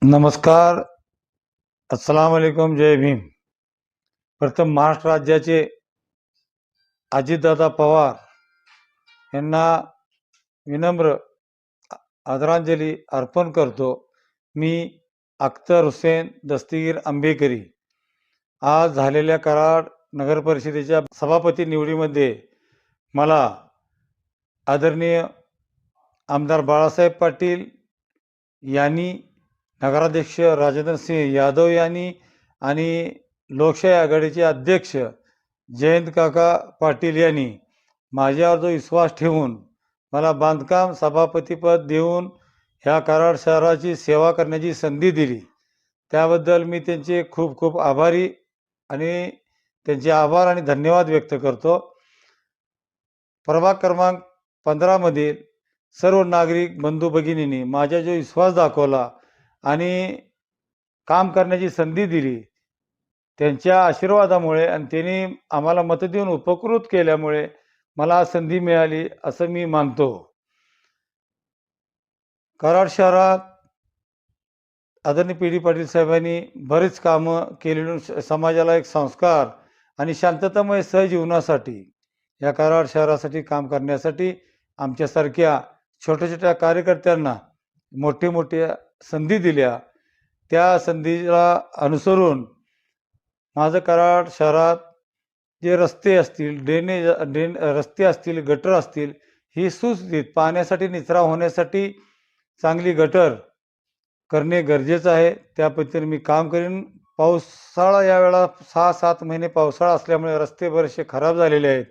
नमस्कार. अस्सलाम वालेकुम. जय भीम. प्रथम महाराष्ट्र राज्याचे अजितदादा पवार यांना विनम्र आदरांजली अर्पण करतो. मी अख्तर हुसेन दस्तगीर आंबेकरी. आज झालेल्या कराड नगर परिषदेच्या सभापती निवडीमध्ये मला आदरणीय आमदार बाळासाहेब पाटील यांनी, नगराध्यक्ष राजेंद्र सिंह यादव यांनी आणि लोकशाही आघाडीचे अध्यक्ष जयंत काका पाटील यांनी माझ्यावर जो विश्वास ठेवून मला बांधकाम सभापतीपद देऊन ह्या कराड शहराची सेवा करण्याची संधी दिली, त्याबद्दल मी त्यांचे खूप खूप आभारी आणि त्यांचे आभार आणि धन्यवाद व्यक्त करतो. प्रभाग क्रमांक 15 मधील सर्व नागरिक बंधू भगिनींनी माझ्या जो विश्वास दाखवला आणि काम करण्याची संधी दिली, त्यांच्या आशीर्वादामुळे आणि त्यांनी आम्हाला मतं देऊन उपकृत केल्यामुळे मला संधी मिळाली असं मी मानतो. कराड शहरात आदरणीय पी डी पाटील साहेबांनी बरेच कामं केलेली, समाजाला एक संस्कार आणि शांततामय सहजीवनासाठी या कराड शहरासाठी काम करण्यासाठी आमच्यासारख्या छोट्या छोट्या कार्यकर्त्यांना मोठ्या संधी दिल्या. त्या संधीला अनुसरून माझं कराड शहरात जे रस्ते असतील, रस्ते असतील, गटर असतील, ही सुस्थितीत पाण्यासाठी निचरा होण्यासाठी चांगली गटर करणे गरजेचं आहे. त्या पद्धतीने मी काम करीन. पावसाळा यावेळेला 6-7 महिने पावसाळा असल्यामुळे रस्ते बरेचसे खराब झालेले आहेत.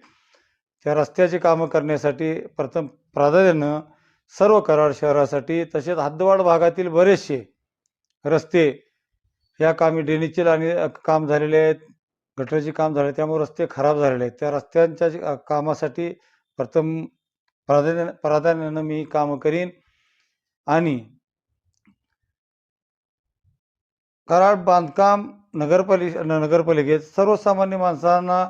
त्या रस्त्याची कामं करण्यासाठी प्रथम प्राधान्यानं सर्व कराड शहरासाठी, तसेच हद्दवाढ भागातील बरेचसे रस्ते ह्या कामी ड्रेनेजचे आणि काम झालेले आहेत, गटरचे काम झाले, त्यामुळे रस्ते खराब झालेले आहेत. त्या रस्त्यांच्या कामासाठी प्रथम प्राधान्यानं मी कामं करीन. आणि कराड बांधकाम नगरपालिकेत सर्वसामान्य माणसांना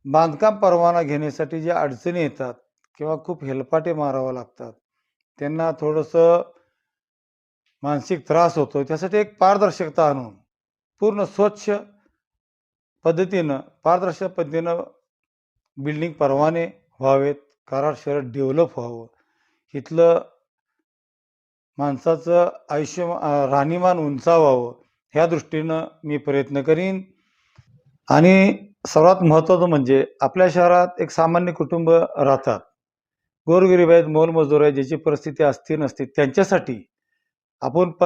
बांधकाम परवाना घेण्यासाठी ज्या अडचणी येतात किंवा खूप हेलपाटे मारावं लागतात, त्यांना थोडंसं मानसिक त्रास होतो. त्यासाठी एक पारदर्शकता आणून पूर्ण स्वच्छ पद्धतीनं, पारदर्शक पद्धतीनं बिल्डिंग परवाने व्हावेत, कराड शहर डेव्हलप व्हावं, इथलं माणसाचं आयुष्य राहणीमान उंचावावं, ह्या दृष्टीनं मी प्रयत्न करीन. आणि सर्वात महत्त्वाचं म्हणजे आपल्या शहरात एक सामान्य कुटुंब राहतात, गोरगरीब आहेत, मोलमजूर आहेत, ज्याची परिस्थिती असती नसते, त्यांच्यासाठी आपण